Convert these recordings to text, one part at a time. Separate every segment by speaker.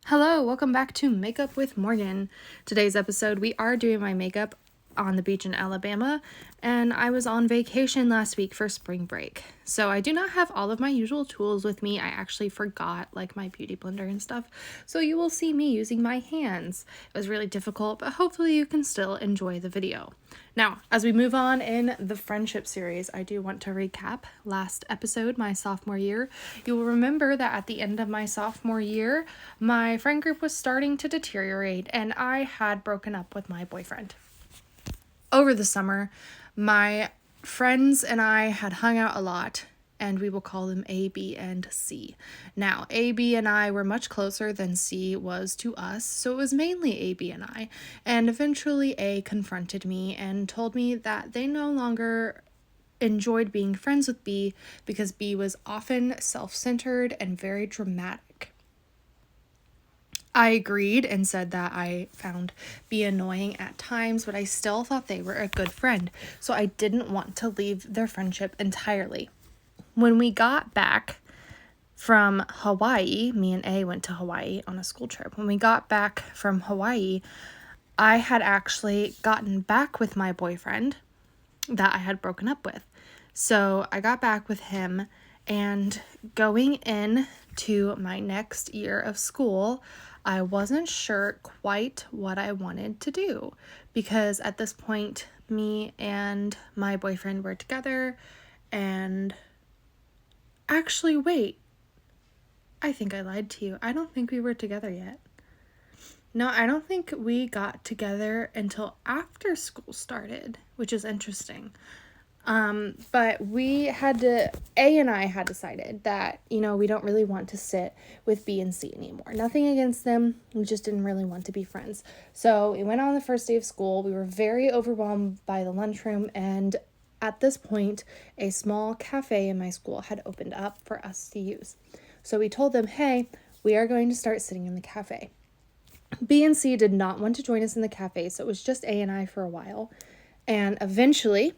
Speaker 1: Hello, welcome back to Makeup with Morgan. Today's episode, we are doing my makeup on the beach in Alabama, and I was on vacation last week for spring break. So I do not have all of my usual tools with me. I actually forgot like my beauty blender and stuff. So you will see me using my hands. It was really difficult, but hopefully you can still enjoy the video. Now, as we move on in the friendship series, I do want to recap last episode, my sophomore year. You will remember that at the end of my sophomore year, my friend group was starting to deteriorate and I had broken up with my boyfriend. Over the summer, my friends and I had hung out a lot, and we will call them A, B, and C. Now, A, B, and I were much closer than C was to us, so it was mainly A, B, and I. And eventually A confronted me and told me that they no longer enjoyed being friends with B because B was often self-centered and very dramatic. I agreed and said that I found B annoying at times, but I still thought they were a good friend, so I didn't want to leave their friendship entirely. When we got back from Hawaii, me and A went to Hawaii on a school trip. When we got back from Hawaii, I had actually gotten back with my boyfriend that I had broken up with. So I got back with him, and going in to my next year of school, I wasn't sure quite what I wanted to do because at this point, me and my boyfriend were together. And actually, wait, I think I lied to you. I don't think we were together yet. No, I don't think we got together until after school started, which is interesting. But A and I had decided that, we don't really want to sit with B and C anymore. Nothing against them. We just didn't really want to be friends. So we went on the first day of school. We were very overwhelmed by the lunchroom. And at this point, a small cafe in my school had opened up for us to use. So we told them, hey, we are going to start sitting in the cafe. B and C did not want to join us in the cafe. So it was just A and I for a while. And eventually,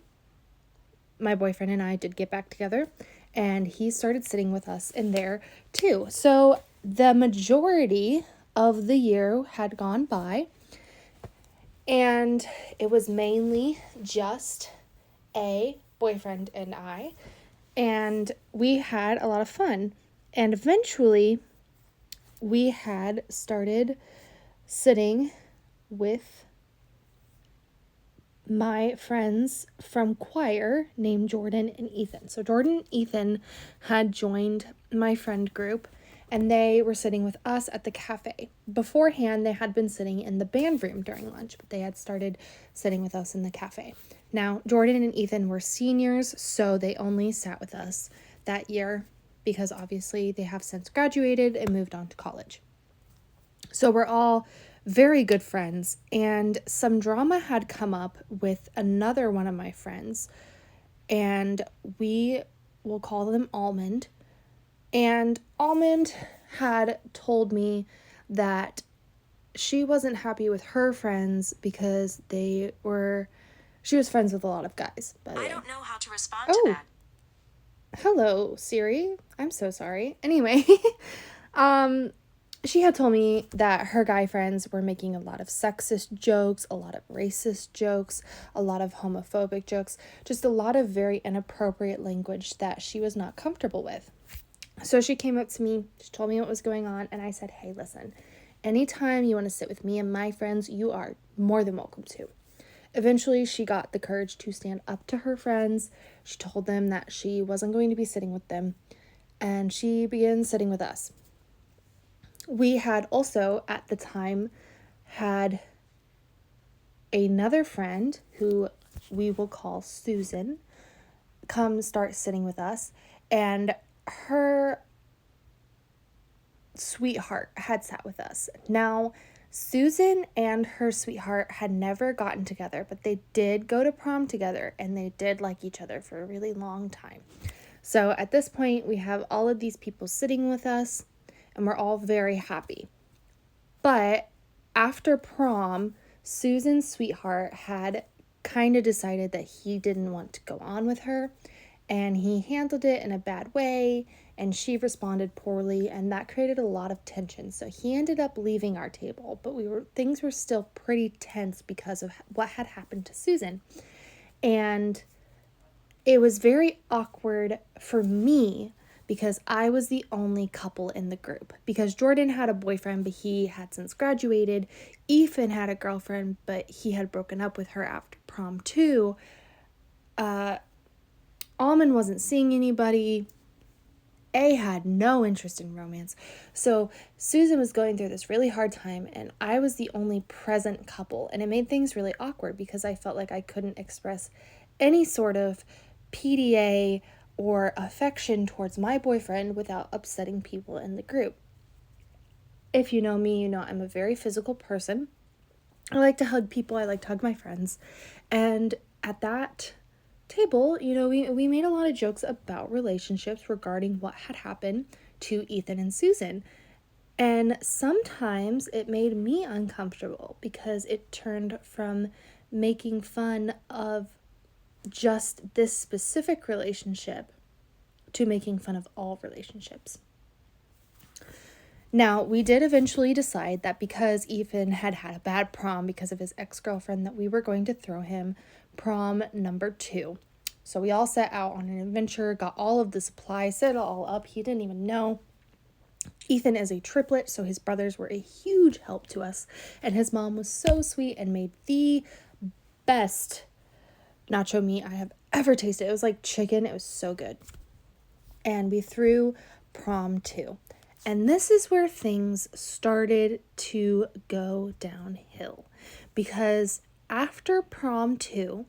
Speaker 1: my boyfriend and I did get back together, and he started sitting with us in there too. So the majority of the year had gone by, and it was mainly just a boyfriend and I, and we had a lot of fun. And eventually, we had started sitting with my friends from choir named Jordan and Ethan. So Jordan and Ethan had joined my friend group, and they were sitting with us at the cafe. Beforehand, they had been sitting in the band room during lunch, but they had started sitting with us in the cafe. Now, Jordan and Ethan were seniors, so they only sat with us that year because obviously they have since graduated and moved on to college. So we're all very good friends, and some drama had come up with another one of my friends, and we will call them Almond. And Almond had told me that she wasn't happy with her friends because she was friends with a lot of guys, by the way.
Speaker 2: I don't know how to respond to that.
Speaker 1: Hello, Siri. I'm so sorry. Anyway, she had told me that her guy friends were making a lot of sexist jokes, a lot of racist jokes, a lot of homophobic jokes, just a lot of very inappropriate language that she was not comfortable with. So she came up to me, she told me what was going on, and I said, hey, listen, anytime you want to sit with me and my friends, you are more than welcome to. Eventually, she got the courage to stand up to her friends. She told them that she wasn't going to be sitting with them, and she began sitting with us. We had also, at the time, had another friend who we will call Susan come start sitting with us, and her sweetheart had sat with us. Now, Susan and her sweetheart had never gotten together, but they did go to prom together, and they did like each other for a really long time. So at this point, we have all of these people sitting with us, and we're all very happy. But after prom, Susan's sweetheart had kind of decided that he didn't want to go on with her, and he handled it in a bad way, and she responded poorly, and that created a lot of tension. So he ended up leaving our table, but things were still pretty tense because of what had happened to Susan. And it was very awkward for me because I was the only couple in the group. Because Jordan had a boyfriend, but he had since graduated. Ethan had a girlfriend, but he had broken up with her after prom too. Almond wasn't seeing anybody. A had no interest in romance. So Susan was going through this really hard time, and I was the only present couple. And it made things really awkward because I felt like I couldn't express any sort of PDA or affection towards my boyfriend without upsetting people in the group. If you know me, you know I'm a very physical person. I like to hug people. I like to hug my friends. And at that table, we made a lot of jokes about relationships regarding what had happened to Ethan and Susan. And sometimes it made me uncomfortable because it turned from making fun of just this specific relationship to making fun of all relationships. Now, we did eventually decide that because Ethan had had a bad prom because of his ex-girlfriend, that we were going to throw him prom number 2. So we all set out on an adventure, got all of the supplies, set it all up. He didn't even know. Ethan is a triplet, so his brothers were a huge help to us. And his mom was so sweet and made the best nacho meat I have ever tasted. It was like chicken. It was so good. And we threw prom 2. And this is where things started to go downhill. Because after prom 2,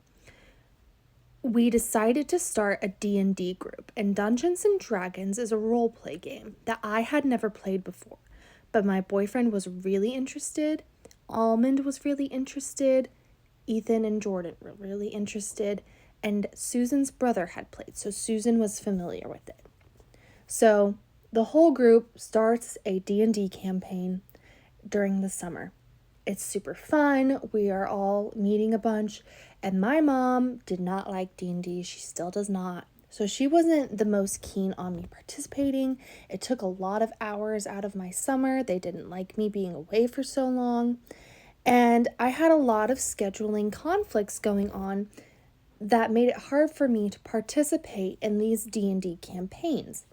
Speaker 1: we decided to start a D&D group. And Dungeons & Dragons is a role play game that I had never played before. But my boyfriend was really interested. Almond was really interested. Ethan and Jordan were really interested. And Susan's brother had played, so Susan was familiar with it. So the whole group starts a D&D campaign during the summer. It's super fun. We are all meeting a bunch. And my mom did not like D&D. She still does not. So she wasn't the most keen on me participating. It took a lot of hours out of my summer. They didn't like me being away for so long. And I had a lot of scheduling conflicts going on that made it hard for me to participate in these D&D campaigns.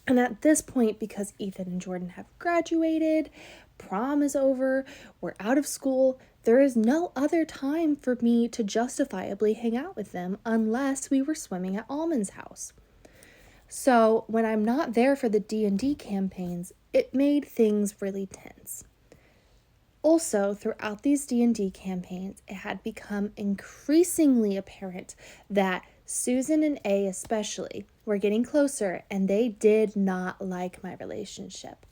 Speaker 1: And at this point, because Ethan and Jordan have graduated, prom is over, we're out of school, there is no other time for me to justifiably hang out with them unless we were swimming at Almond's house. So when I'm not there for the D&D campaigns, it made things really tense. Also, throughout these D&D campaigns, it had become increasingly apparent that Susan and A especially were getting closer, and they did not like my relationship.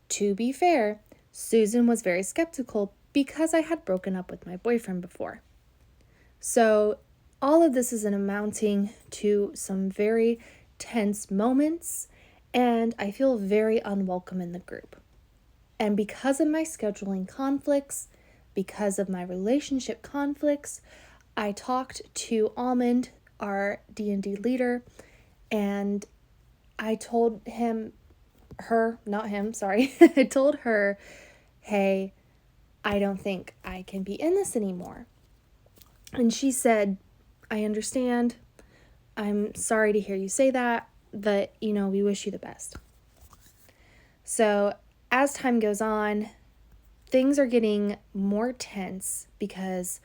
Speaker 1: To be fair, Susan was very skeptical because I had broken up with my boyfriend before. So all of this is amounting to some very tense moments, and I feel very unwelcome in the group. And because of my scheduling conflicts, because of my relationship conflicts, I talked to Almond, our D&D leader, and I told I told her, hey, I don't think I can be in this anymore. And she said, I understand. I'm sorry to hear you say that, but, we wish you the best. So as time goes on, things are getting more tense because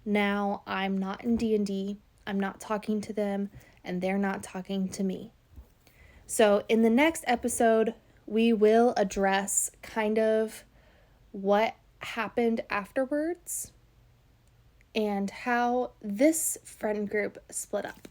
Speaker 1: now I'm not in D&D, I'm not talking to them, and they're not talking to me. So in the next episode, we will address kind of what happened afterwards and how this friend group split up.